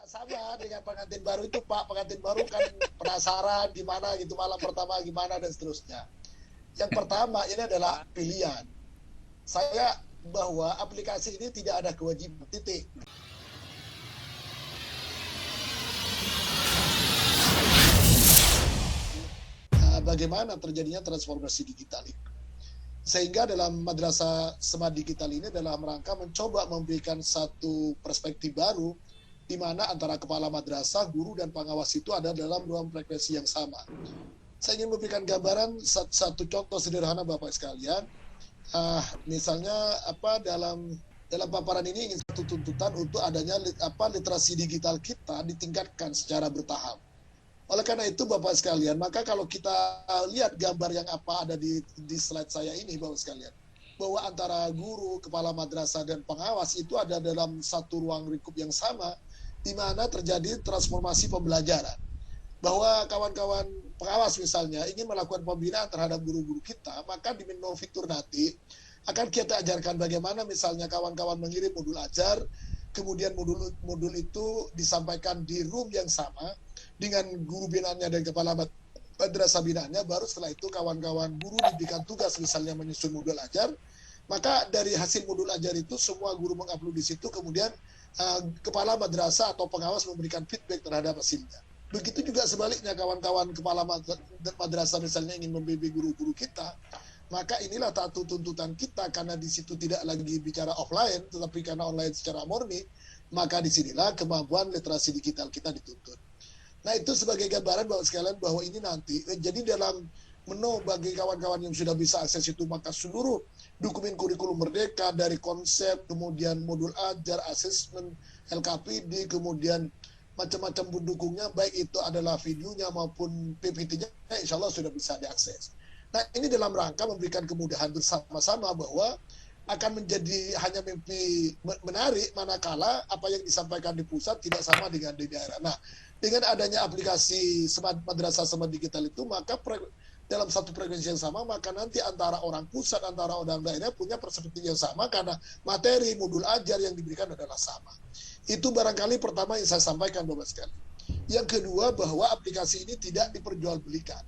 sama dengan pengantin baru itu Pak, pengantin baru kan penasaran gimana gitu malam pertama gimana dan seterusnya. Yang pertama ini adalah pilihan. Saya bahwa aplikasi ini tidak ada kewajiban, titik. Bagaimana terjadinya transformasi digital itu. Sehingga dalam madrasah smart digital ini dalam rangka mencoba memberikan satu perspektif baru di mana antara kepala madrasah, guru, dan pengawas itu ada dalam ruang frekuensi yang sama. Saya ingin memberikan gambaran satu contoh sederhana Bapak sekalian. Misalnya dalam paparan ini ingin satu tuntutan untuk adanya literasi digital kita ditingkatkan secara bertahap. Oleh karena itu Bapak sekalian, maka kalau kita lihat gambar yang ada di slide saya ini Bapak sekalian, bahwa antara guru, kepala madrasah, dan pengawas itu ada dalam satu ruang lingkup yang sama, di mana terjadi transformasi pembelajaran. Bahwa kawan-kawan pengawas misalnya ingin melakukan pembinaan terhadap guru-guru kita, maka di menu fitur nanti akan kita ajarkan bagaimana misalnya kawan-kawan mengirim modul ajar, kemudian modul itu disampaikan di room yang sama, dengan guru binaannya dan kepala madrasah binaannya, baru setelah itu kawan-kawan guru diberikan tugas misalnya menyusun modul ajar, maka dari hasil modul ajar itu semua guru mengupload di situ, kemudian kepala madrasah atau pengawas memberikan feedback terhadap hasilnya. Begitu juga sebaliknya kawan-kawan kepala madrasah misalnya ingin membimbing guru-guru kita, maka inilah satu tuntutan kita, karena di situ tidak lagi bicara offline, tetapi karena online secara murni, maka disinilah kemampuan literasi digital kita dituntut. Nah itu sebagai gambaran Bapak sekalian bahwa ini nanti, jadi dalam menu bagi kawan-kawan yang sudah bisa akses itu, maka seluruh dokumen kurikulum merdeka dari konsep, kemudian modul ajar, asesmen, LKPD, kemudian macam-macam pendukungnya, baik itu adalah videonya maupun PPT-nya, insya Allah sudah bisa diakses. Nah ini dalam rangka memberikan kemudahan bersama-sama bahwa akan menjadi hanya mimpi menarik manakala apa yang disampaikan di pusat tidak sama dengan di daerah. Nah, dengan adanya aplikasi madrasah smart digital itu, maka dalam satu frekuensi yang sama, maka nanti antara orang pusat, antara orang daerah punya perspektif yang sama karena materi modul ajar yang diberikan adalah sama. Itu barangkali pertama yang saya sampaikan Bapak sekalian. Yang kedua, bahwa aplikasi ini tidak diperjualbelikan,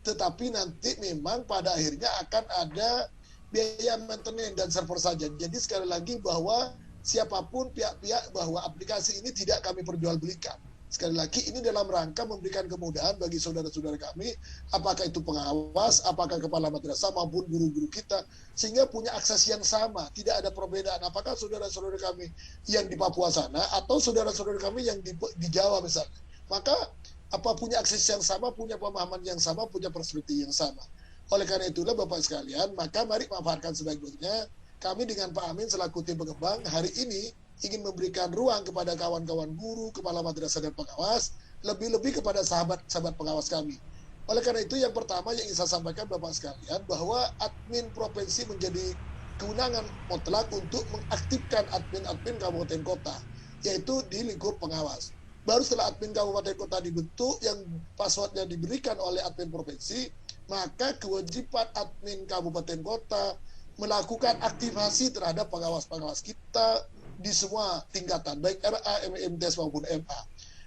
tetapi nanti memang pada akhirnya akan ada biaya maintenance dan server saja. Jadi sekali lagi bahwa siapapun pihak-pihak bahwa aplikasi ini tidak kami perjualbelikan. Sekali lagi ini dalam rangka memberikan kemudahan bagi saudara-saudara kami, apakah itu pengawas, apakah kepala madrasah maupun guru-guru kita, sehingga punya akses yang sama, tidak ada perbedaan. Apakah saudara-saudara kami yang di Papua sana atau saudara-saudara kami yang di Jawa misalnya, maka punya akses yang sama, punya pemahaman yang sama, punya perspektif yang sama. Oleh karena itulah Bapak sekalian, maka mari manfaatkan sebaik-baiknya. Kami dengan Pak Amin selaku tim pengembang hari ini ingin memberikan ruang kepada kawan-kawan guru, kepala madrasah dan pengawas, lebih-lebih kepada sahabat-sahabat pengawas kami. Oleh karena itu yang pertama yang ingin saya sampaikan Bapak sekalian, bahwa admin provinsi menjadi kewenangan mutlak untuk mengaktifkan admin-admin kabupaten kota, yaitu di lingkup pengawas. Baru setelah admin kabupaten kota dibentuk, yang passwordnya diberikan oleh admin provinsi, maka kewajiban admin kabupaten kota melakukan aktivasi terhadap pengawas-pengawas kita di semua tingkatan, baik RA, MMTS maupun MA.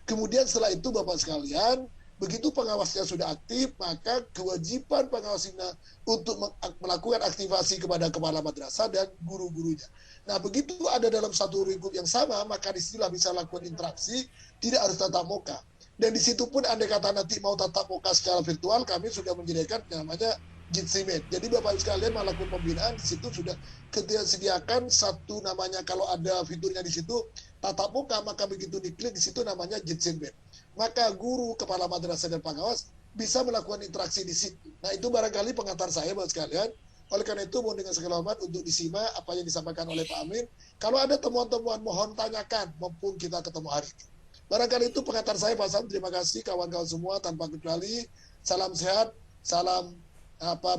Kemudian setelah itu Bapak sekalian, begitu pengawasnya sudah aktif, maka kewajiban pengawasnya untuk melakukan aktivasi kepada kepala madrasah dan guru-gurunya. Nah begitu ada dalam satu lingkup yang sama, maka disinilah bisa lakukan interaksi, tidak harus tatap muka. Dan di situ pun andai kata nanti mau tatap muka secara virtual, kami sudah menyediakan namanya Jitsi Meet. Jadi Bapak sekalian melakukan pembinaan di situ sudah kita sediakan satu namanya, kalau ada fiturnya di situ tatap muka, maka begitu diklik di situ namanya Jitsi Meet. Maka guru, kepala madrasah dan pengawas bisa melakukan interaksi di situ. Nah itu barangkali pengantar saya Bapak sekalian. Oleh karena itu mohon dengan segala hormat untuk disimak apa yang disampaikan oleh Pak Amin. Kalau ada temuan-temuan mohon tanyakan mumpung kita ketemu hari ini. Barangkali itu pengantar saya Pak Sam. Terima kasih kawan-kawan semua tanpa kecuali. Salam sehat, salam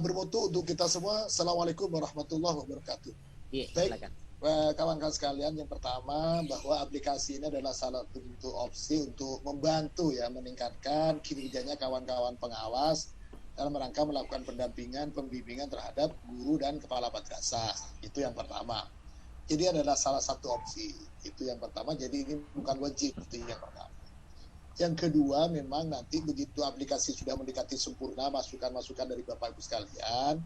bermutu untuk kita semua. Assalamualaikum warahmatullahi wabarakatuh. Baik, kawan-kawan sekalian, yang pertama bahwa aplikasi ini adalah salah satu bentuk opsi untuk membantu meningkatkan kinerjanya kawan-kawan pengawas dalam rangka melakukan pendampingan, pembimbingan terhadap guru dan kepala madrasah. Itu yang pertama. Jadi adalah salah satu opsi. Itu yang pertama, jadi ini bukan wajib, itu yang pertama. Yang kedua, memang nanti begitu aplikasi sudah mendekati sempurna, masukan-masukan dari Bapak Ibu sekalian,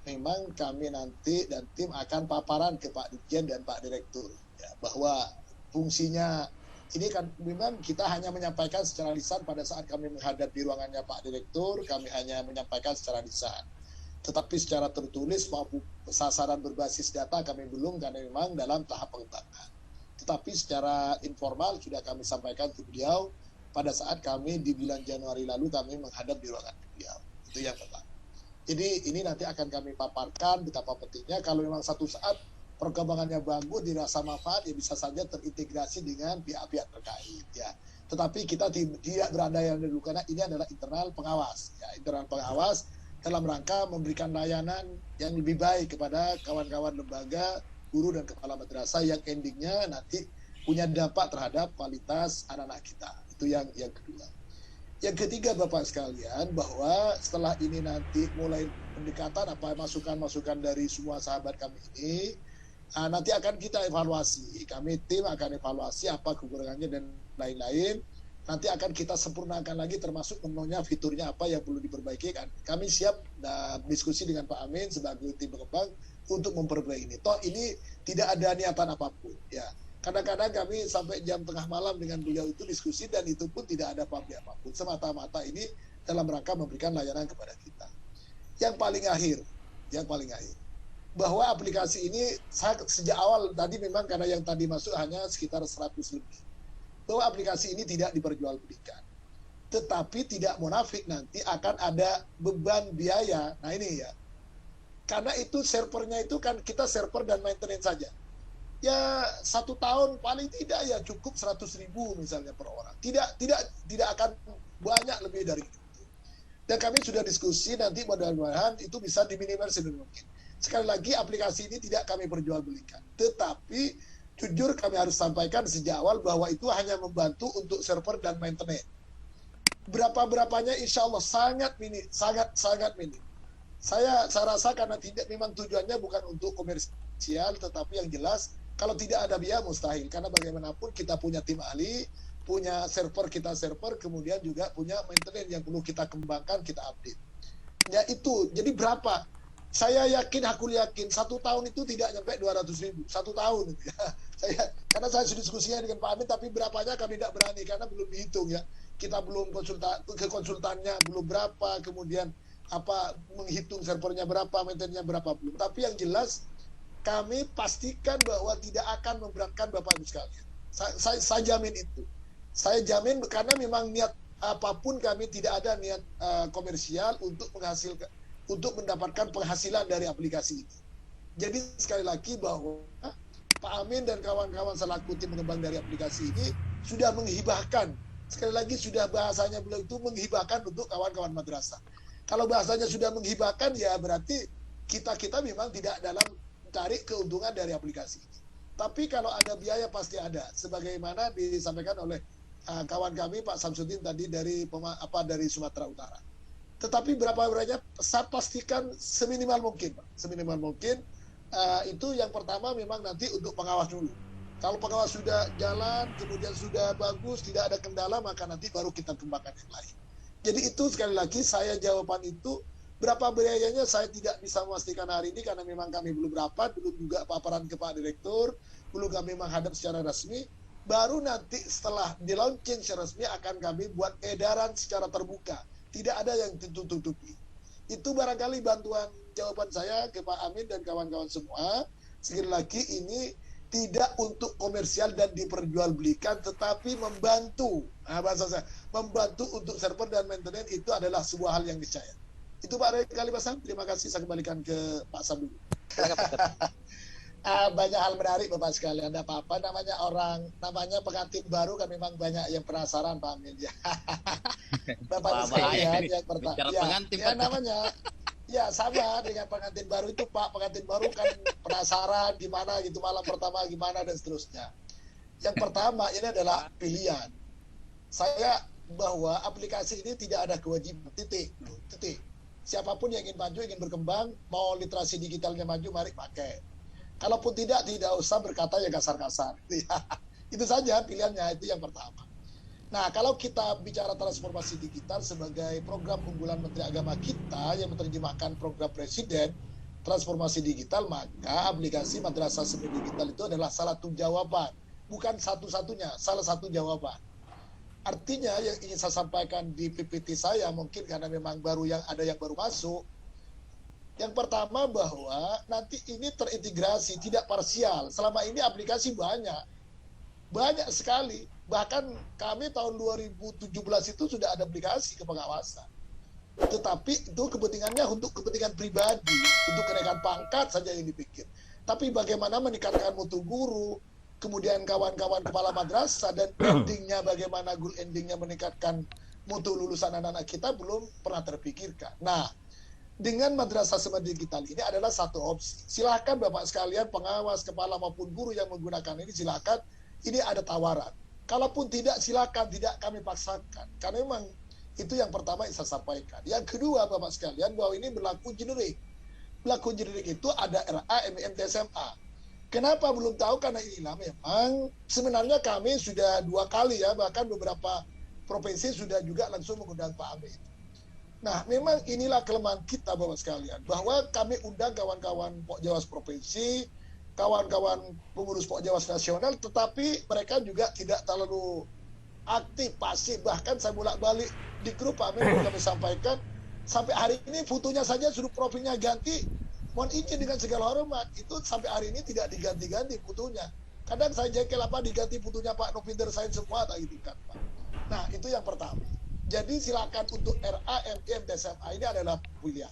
memang kami nanti dan tim akan paparan ke Pak Dirjen dan Pak Direktur, ya, bahwa fungsinya ini kan memang kita hanya menyampaikan secara lisan pada saat kami menghadap di ruangannya Pak Direktur, kami hanya menyampaikan secara lisan. Tetapi secara tertulis maupun sasaran berbasis data kami belum, karena memang dalam tahap pengembangan. Tetapi secara informal sudah kami sampaikan ke beliau pada saat kami di bulan Januari lalu kami menghadap di ruangan beliau. Itu yang pertama. Jadi ini nanti akan kami paparkan betapa pentingnya kalau memang satu saat perkembangannya bagus, dirasa manfaat, ya bisa saja terintegrasi dengan pihak-pihak terkait. Ya. Tetapi kita tidak berandai dulu karena ini adalah internal pengawas. Ya, internal pengawas dalam rangka memberikan layanan yang lebih baik kepada kawan-kawan lembaga, guru dan kepala madrasah yang endingnya nanti punya dampak terhadap kualitas anak-anak kita. Itu yang kedua. Yang ketiga Bapak sekalian, bahwa setelah ini nanti mulai pendekatan apa masukan-masukan dari semua sahabat kami ini, nanti akan kita evaluasi. Kami tim akan evaluasi apa kekurangannya dan lain-lain. Nanti akan kita sempurnakan lagi termasuk menunya fiturnya apa yang perlu diperbaiki. Kami siap diskusi dengan Pak Amin sebagai tim pengembang untuk memperbaiki ini. Toh ini tidak ada niatan apapun. Ya. Kadang-kadang kami sampai jam tengah malam dengan beliau itu diskusi dan itu pun tidak ada pamrih apapun. Semata-mata ini dalam rangka memberikan layanan kepada kita. Yang paling akhir, bahwa aplikasi ini saya sejak awal tadi memang karena yang tadi masuk hanya sekitar 100 lebih. Bahwa aplikasi ini tidak diperjualbelikan. Tetapi tidak munafik nanti akan ada beban biaya. Nah ini ya. Karena itu servernya itu kan kita server dan maintenance saja. Ya 1 tahun paling tidak ya cukup 100.000 misalnya per orang. Tidak akan banyak lebih dari itu. Dan kami sudah diskusi nanti mudah-mudahan itu bisa diminimalisir mungkin. Sekali lagi aplikasi ini tidak kami perjualbelikan. Tetapi jujur kami harus sampaikan sejak awal bahwa itu hanya membantu untuk server dan maintenance. Berapa-berapanya insya Allah sangat minim. Saya rasa karena tidak memang tujuannya bukan untuk komersial, tetapi yang jelas kalau tidak ada biaya mustahil, karena bagaimanapun kita punya tim ahli, punya server, kemudian juga punya maintenance yang perlu kita kembangkan, kita update. Ya itu, jadi berapa? Aku yakin 1 tahun itu tidak sampai 200.000, 1 tahun. Karena saya sudah diskusinya dengan Pak Amin, tapi berapanya kami tidak berani, karena belum dihitung ya. Kita belum konsultannya belum berapa, kemudian menghitung servernya berapa, maintenance-nya berapa belum. Tapi yang jelas, kami pastikan bahwa tidak akan memberatkan Bapak Ibu sekalian. Saya jamin itu. Saya jamin karena memang niat apapun kami tidak ada niat komersial untuk mendapatkan penghasilan dari aplikasi ini. Jadi sekali lagi bahwa Pak Amin dan kawan-kawan selaku tim pengembang dari aplikasi ini sudah menghibahkan. Sekali lagi sudah bahasanya beliau itu menghibahkan untuk kawan-kawan madrasah. Kalau bahasanya sudah menghibahkan ya berarti kita memang tidak dalam cari keuntungan dari aplikasi ini. Tapi kalau ada biaya pasti ada, sebagaimana disampaikan oleh kawan kami Pak Samsudin tadi dari Sumatera Utara. Tetapi berapa-berapanya saya pastikan seminimal mungkin, Pak. Seminimal mungkin itu yang pertama memang nanti untuk pengawas dulu. Kalau pengawas sudah jalan, kemudian sudah bagus, tidak ada kendala, maka nanti baru kita kembangkan yang lain. Jadi itu sekali lagi jawaban itu. Berapa biayanya saya tidak bisa memastikan hari ini karena memang kami belum rapat, belum juga paparan ke Pak Direktur, belum kami menghadap secara resmi. Baru nanti setelah di launching secara resmi akan kami buat edaran secara terbuka. Tidak ada yang ditutup-tutupi. Itu barangkali bantuan jawaban saya ke Pak Amin dan kawan-kawan semua. Sekali lagi ini tidak untuk komersial dan diperjualbelikan, tetapi membantu. Bahasa saya, membantu untuk server dan maintenance itu adalah sebuah hal yang niscaya. Itu Pak Kali Pasang, terima kasih. Saya kembalikan ke Pak Sam dulu. Banyak hal menarik Bapak sekalian. Ada apa-apa namanya pengantin baru kan memang banyak yang penasaran Pak Amin. Bapak sekalian yang pertama namanya ya sama dengan pengantin baru itu Pak. Pengantin baru kan penasaran gimana gitu, malam pertama gimana dan seterusnya. Yang pertama ini adalah pilihan. Saya bahwa aplikasi ini tidak ada kewajiban, titik. Siapapun yang ingin maju, ingin berkembang, mau literasi digitalnya maju, mari pakai. Kalaupun tidak usah berkata yang kasar-kasar. Itu saja pilihannya, itu yang pertama. Nah, kalau kita bicara transformasi digital sebagai program unggulan Menteri Agama kita yang menerjemahkan program Presiden transformasi digital, maka aplikasi Madrasah Semi Digital itu adalah salah satu jawaban, bukan satu-satunya, salah satu jawaban. Artinya yang ingin saya sampaikan di PPT saya, mungkin karena memang ada yang baru masuk. Yang pertama bahwa nanti ini terintegrasi, tidak parsial. Selama ini aplikasi banyak sekali. Bahkan kami tahun 2017 itu sudah ada aplikasi kepengawasan. Tetapi itu kepentingannya untuk kepentingan pribadi, untuk kenaikan pangkat saja yang dipikir. Tapi bagaimana meningkatkan mutu guru, kemudian kawan-kawan kepala madrasah, dan endingnya bagaimana goal endingnya meningkatkan mutu lulusan anak-anak kita belum pernah terpikirkan. Nah, dengan Madrasah Semi Digital ini adalah satu opsi. Silakan Bapak sekalian, pengawas, kepala maupun guru yang menggunakan ini, silakan. Ini ada tawaran. Kalaupun tidak, silakan, tidak kami paksakan. Karena memang itu yang pertama yang saya sampaikan. Yang kedua, Bapak sekalian, bahwa ini berlaku generik. Berlaku generik itu ada RA, MIM, TSMA. Kenapa belum tahu? Karena inilah memang sebenarnya kami sudah 2 kali ya, bahkan beberapa provinsi sudah juga langsung mengundang Pak Amin. Nah, memang inilah kelemahan kita Bapak sekalian, bahwa kami undang kawan-kawan Pokjawas Provinsi, kawan-kawan pengurus Pokjawas Nasional, tetapi mereka juga tidak terlalu aktif, pasif. Bahkan saya bolak-balik di grup Pak Amin kami sampaikan, sampai hari ini fotonya saja suruh profilnya ganti, mohon izin dengan segala hormat, itu sampai hari ini tidak diganti-ganti fotonya. Kadang saya jengkel diganti fotonya Pak Novinder Sain semua, tak gitu kan Pak. Nah, itu yang pertama. Jadi silakan untuk RA, MIM, TSMA ini adalah pilihan.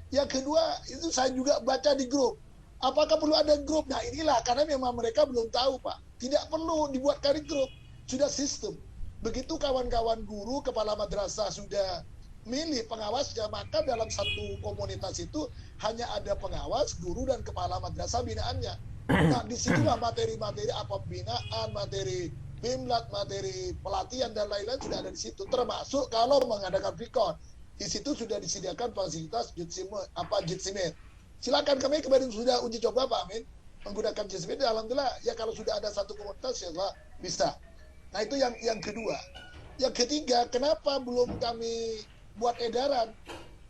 Yang kedua, itu saya juga baca di grup. Apakah perlu ada grup? Nah inilah, karena memang mereka belum tahu Pak. Tidak perlu dibuatkan grup, sudah sistem. Begitu kawan-kawan guru, kepala madrasah sudah milih pengawasnya, maka dalam satu komunitas itu hanya ada pengawas, guru, dan kepala madrasah binaannya. Nah disitulah materi-materi apa binaan, materi BIMLAT, materi pelatihan dan lain-lain sudah ada di situ. Termasuk kalau mengadakan Vicon, di situ sudah disediakan fasilitas Jitsimate. Silakan, kami kemarin sudah uji coba Pak Amin menggunakan Jitsimate. Alhamdulillah ya, kalau sudah ada satu komunitas ya bisa. Nah itu yang kedua. Yang ketiga, kenapa belum kami buat edaran?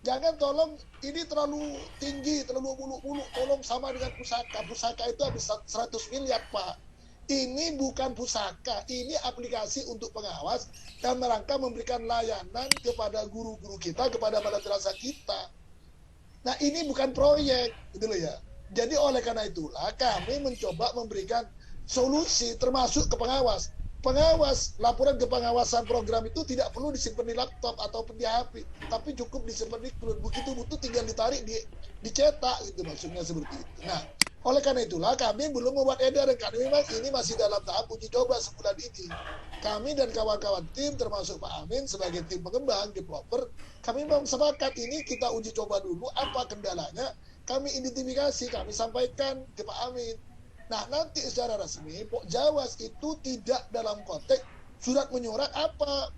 Jangan, tolong, ini terlalu tinggi, terlalu muluk-muluk. Tolong sama dengan pusaka. Pusaka itu habis 100 miliar Pak. Ini bukan pusaka, ini aplikasi untuk pengawas dan merangka memberikan layanan kepada guru-guru kita, kepada madrasah kita. Nah ini bukan proyek, gitu loh ya. Jadi oleh karena itulah kami mencoba memberikan solusi termasuk ke pengawas. Pengawas, laporan ke pengawasan program itu tidak perlu disimpan di laptop ataupun di HP, tapi cukup disimpan di cloud. Begitu butuh tinggal ditarik, dicetak, gitu maksudnya seperti itu. Nah, oleh karena itulah kami belum membuat edaran, karena memang ini masih dalam tahap uji coba sebulan ini. Kami dan kawan-kawan tim, termasuk Pak Amin sebagai tim pengembang, developer, kami memang sepakat ini kita uji coba dulu, apa kendalanya, kami identifikasi, kami sampaikan ke Pak Amin. Nah nanti secara resmi Pokjawas itu tidak dalam konteks surat menyurat apa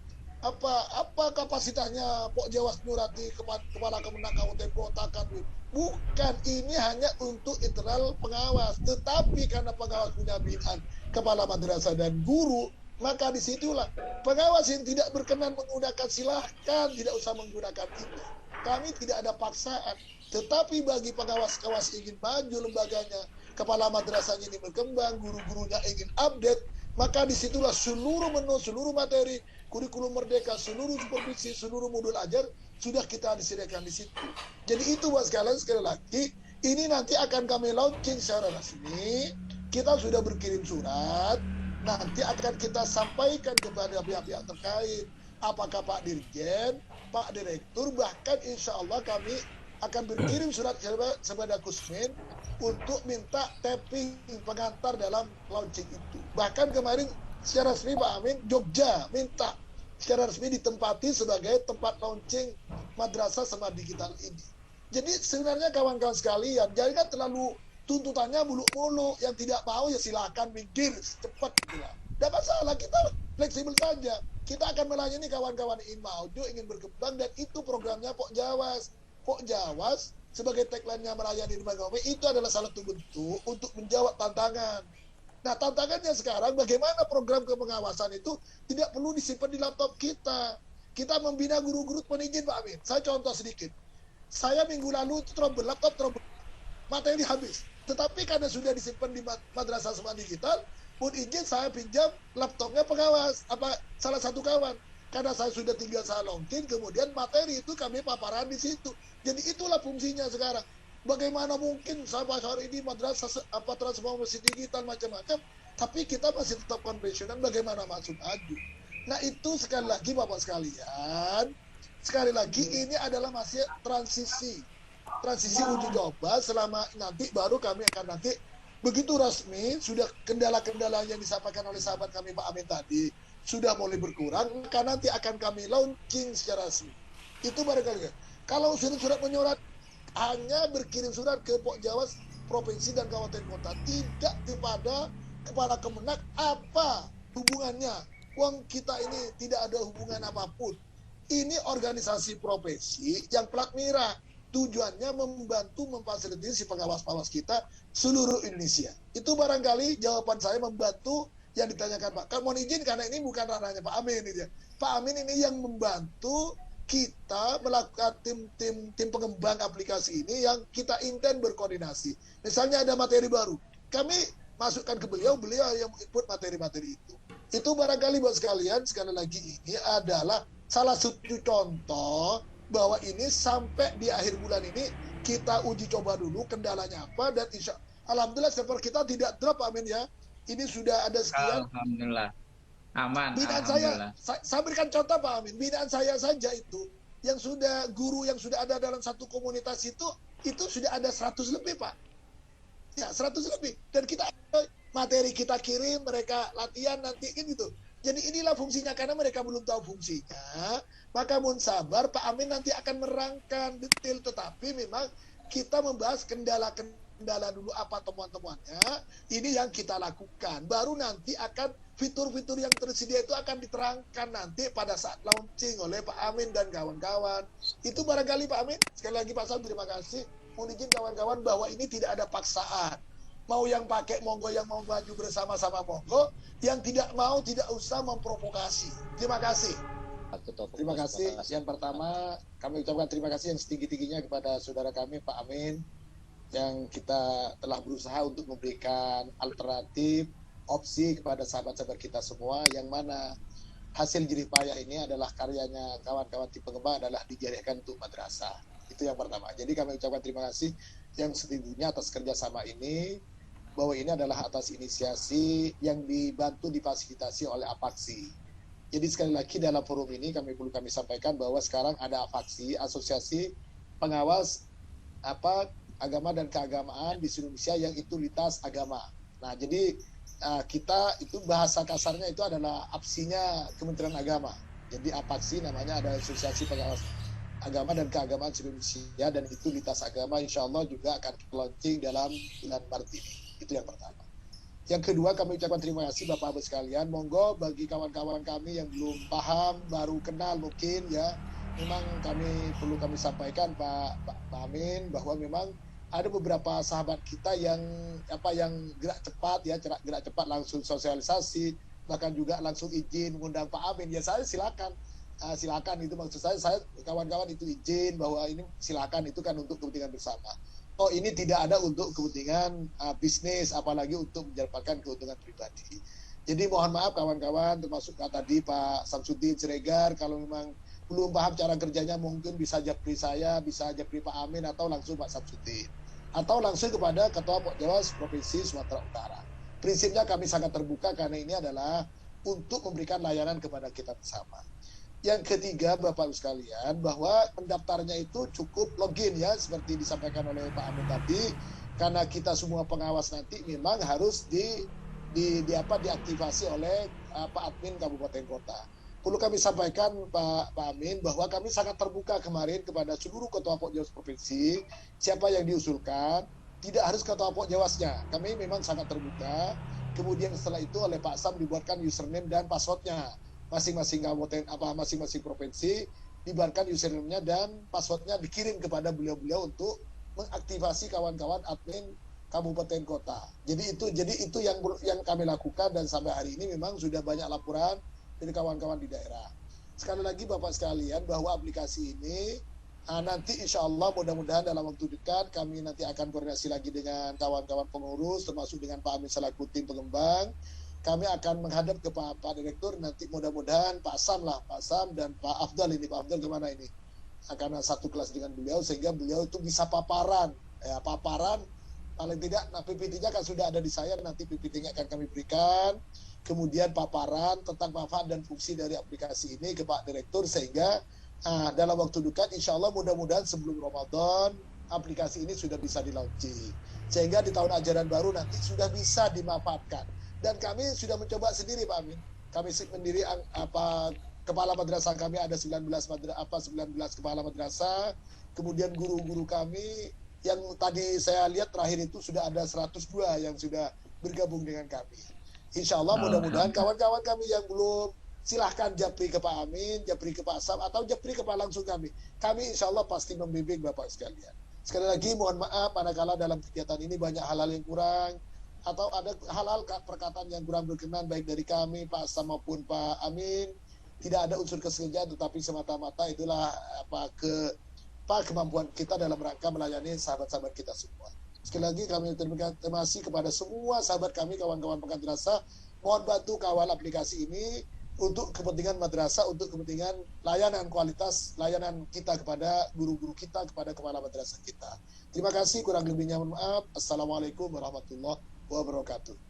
kapasitasnya Pokjawas nyurati kepala Kemenak Kabupaten Kota kan. Bukan, ini hanya untuk internal pengawas. Tetapi karena pengawas punya binaan kepala madrasah dan guru, maka disitulah pengawas yang tidak berkenan menggunakan, silahkan, tidak usah menggunakan itu. Kami tidak ada paksaan. Tetapi bagi pengawas-pengawas ingin maju lembaganya, kepala madrasahnya ini berkembang, guru-gurunya ingin update, maka disitulah seluruh menu, seluruh materi, kurikulum merdeka, seluruh supervisi, seluruh modul ajar sudah kita disediakan di situ. Jadi itu buat sekalian, sekali lagi, ini nanti akan kami launching secara resmi. Kita sudah berkirim surat, nanti akan kita sampaikan kepada pihak-pihak terkait, apakah Pak Dirjen, Pak Direktur, bahkan insya Allah kami akan berkirim surat kepada Kusmin untuk minta tapping pengantar dalam launching itu. Bahkan kemarin secara resmi Pak Amin Jogja minta secara resmi ditempati sebagai tempat launching Madrasah Semi Digital ini. Jadi sebenarnya kawan-kawan sekalian, jangan terlalu tuntutannya muluk-muluk, yang tidak mau ya silakan minggir cepat gitu lah. Tidak masalah, kita fleksibel saja. Kita akan melayani kawan-kawan ingin maju, ingin berkembang, dan itu programnya Pokjawas. Pokjawas sebagai tagline-nya melayani lembaga OP itu adalah salah satu bentuk untuk menjawab tantangan. Nah, tantangannya sekarang bagaimana program kepengawasan itu tidak perlu disimpan di laptop kita. Kita membina guru-guru penizin, Pak Amin. Saya contoh sedikit. Saya minggu lalu itu laptop materi habis. Tetapi karena sudah disimpan di Madrasah Sekolah Digital, pun izin saya pinjam laptopnya pengawas, salah satu kawan. Karena saya sudah tinggal saya login, kemudian materi itu kami paparan di situ. Jadi itulah fungsinya sekarang. Bagaimana mungkin sampai hari ini madrasah transformasi digital macam-macam, tapi kita masih tetap konvensional, bagaimana maksud maju? Nah itu sekali lagi Bapak sekalian, ini adalah masih transisi uji coba selama nanti baru kami akan nanti begitu resmi sudah kendala-kendala yang disampaikan oleh sahabat kami Pak Amin tadi sudah mulai berkurang, maka nanti akan kami launching secara resmi. Itu barangkali. Kalau surat menyurat hanya berkirim surat ke Pokjawas provinsi dan kabupaten kota, tidak kepada kepala Kemenak apa hubungannya. Uang kita ini tidak ada hubungan apapun. Ini organisasi profesi yang plat merah. Tujuannya membantu memfasilitasi pengawas-pengawas kita seluruh Indonesia. Itu barangkali jawaban saya membantu yang ditanyakan Pak. Mohon izin karena ini bukan ranahnya Pak Amin ini ya. Pak Amin ini yang membantu kita melakukan tim pengembang aplikasi ini yang kita intent berkoordinasi. Misalnya ada materi baru, kami masukkan ke beliau yang input materi-materi itu. Itu barangkali buat sekalian, sekali lagi ini adalah salah satu contoh bahwa ini sampai di akhir bulan ini kita uji coba dulu kendalanya apa dan alhamdulillah server kita tidak drop Amin ya. Ini sudah ada sekian. Alhamdulillah. Aman. Binaan saya berikan contoh Pak Amin. Binaan saya saja itu yang sudah guru yang sudah ada dalam satu komunitas itu sudah ada 100 lebih Pak. Ya 100 lebih. Dan kita materi kita kirim mereka latihan nanti kan gitu. Jadi inilah fungsinya karena mereka belum tahu fungsinya. Maka mohon sabar Pak Amin nanti akan merangkan detail tetapi memang kita membahas kendala dulu apa temuan-temuannya. Ini yang kita lakukan. Baru nanti akan fitur-fitur yang tersedia itu akan diterangkan nanti pada saat launching oleh Pak Amin dan kawan-kawan. Itu barangkali Pak Amin. Sekali lagi Pak Sam terima kasih. Mohon izin kawan-kawan bahwa ini tidak ada paksaan. Mau yang pakai monggo, yang mau maju bersama-sama monggo. Yang tidak mau tidak usah memprovokasi. Terima kasih. Terima kasih. Yang pertama kami ucapkan terima kasih yang setinggi-tingginya kepada saudara kami Pak Amin yang kita telah berusaha untuk memberikan alternatif opsi kepada sahabat-sahabat kita semua yang mana hasil jerih payah ini adalah karyanya kawan-kawan tim pengembang adalah dijadikan untuk madrasah. Itu yang pertama. Jadi kami ucapkan terima kasih yang setingginya atas kerjasama ini bahwa ini adalah atas inisiasi yang dibantu difasilitasi oleh APAKSI. Jadi sekali lagi dalam forum ini perlu kami sampaikan bahwa sekarang ada APAKSI, Asosiasi Pengawas Agama dan Keagamaan di Indonesia yang itu lintas agama. Nah, jadi kita itu bahasa kasarnya itu adalah APSI-nya Kementerian Agama. Jadi APAKSI namanya ada Asosiasi Pengawas Agama dan Keagamaan Indonesia dan itu lintas agama insya Allah juga akan launching dalam bulan Maret ini. Itu yang pertama. Yang kedua kami ucapkan terima kasih Bapak-Ibu sekalian. Monggo bagi kawan-kawan kami yang belum paham, baru kenal mungkin ya. Memang perlu kami sampaikan Pak Amin bahwa memang ada beberapa sahabat kita yang gerak cepat ya, gerak cepat langsung sosialisasi, bahkan juga langsung izin mengundang Pak Amin. Ya saya silakan itu maksud saya kawan-kawan itu izin bahwa ini silakan itu kan untuk kepentingan bersama. Oh ini tidak ada untuk kepentingan bisnis, apalagi untuk menjalankan keuntungan pribadi. Jadi mohon maaf kawan-kawan, termasuk tadi Pak Samsudin Siregar, kalau memang belum paham cara kerjanya mungkin bisa japri saya, bisa japri Pak Amin atau langsung Pak Samsudin. Atau langsung kepada Ketua Pokjawas Provinsi Sumatera Utara. Prinsipnya kami sangat terbuka karena ini adalah untuk memberikan layanan kepada kita bersama. Yang ketiga Bapak-Ibu sekalian bahwa pendaftarnya itu cukup login ya seperti disampaikan oleh Pak Amin tadi karena kita semua pengawas nanti memang harus diaktifasi oleh Pak Admin Kabupaten Kota. Perlu kami sampaikan Pak Amin bahwa kami sangat terbuka kemarin kepada seluruh Ketua Pokjawas Provinsi siapa yang diusulkan tidak harus Ketua Pokjawasnya. Kami memang sangat terbuka. Kemudian setelah itu oleh Pak Sam dibuatkan username dan passwordnya. Masing-masing kabupaten masing-masing provinsi dibuatkan username-nya dan passwordnya dikirim kepada beliau-beliau untuk mengaktifasi kawan-kawan admin kabupaten kota. Jadi itu yang kami lakukan, dan sampai hari ini memang sudah banyak laporan dari kawan-kawan di daerah. Sekali lagi Bapak sekalian, bahwa aplikasi ini nanti insya Allah mudah-mudahan dalam waktu dekat kami nanti akan koordinasi lagi dengan kawan-kawan pengurus, termasuk dengan Pak Amin selaku tim pengembang. Kami akan menghadap ke Pak Direktur, nanti mudah-mudahan Pak Sam dan Pak Afdal ini. Pak Afdal kemana ini? Karena satu kelas dengan beliau, sehingga beliau itu bisa paparan paling tidak. Nah, PPT-nya kan sudah ada di saya, nanti PPT-nya akan kami berikan, kemudian paparan tentang manfaat dan fungsi dari aplikasi ini ke Pak Direktur, sehingga dalam waktu dekat insya Allah mudah-mudahan sebelum Ramadan aplikasi ini sudah bisa di-launching, sehingga di tahun ajaran baru nanti sudah bisa dimanfaatkan. Dan kami sudah mencoba sendiri Pak Amin, kami sendiri kepala madrasah kami ada 19 kepala madrasah, kemudian guru-guru kami yang tadi saya lihat terakhir itu sudah ada 102 yang sudah bergabung dengan kami. Insya Allah mudah-mudahan kawan-kawan kami yang belum, silahkan japri ke Pak Amin, japri ke Pak Sam, atau japri ke Pak langsung kami. Kami insya Allah pasti membimbing Bapak sekalian. Sekali lagi mohon maaf manakala dalam kegiatan ini banyak hal-hal yang kurang, atau ada hal-hal perkataan yang kurang berkenan baik dari kami, Pak Sam maupun Pak Amin. Tidak ada unsur kesengajaan, tetapi semata-mata itulah kemampuan kita dalam rangka melayani sahabat-sahabat kita semua. Sekali lagi kami terima kasih kepada semua sahabat kami, kawan-kawan madrasah. Mohon bantu kawal aplikasi ini untuk kepentingan madrasah, untuk kepentingan layanan, kualitas layanan kita kepada guru-guru kita, kepada kepala madrasah kita. Terima kasih, kurang lebihnya mohon maaf. Assalamualaikum warahmatullahi wabarakatuh.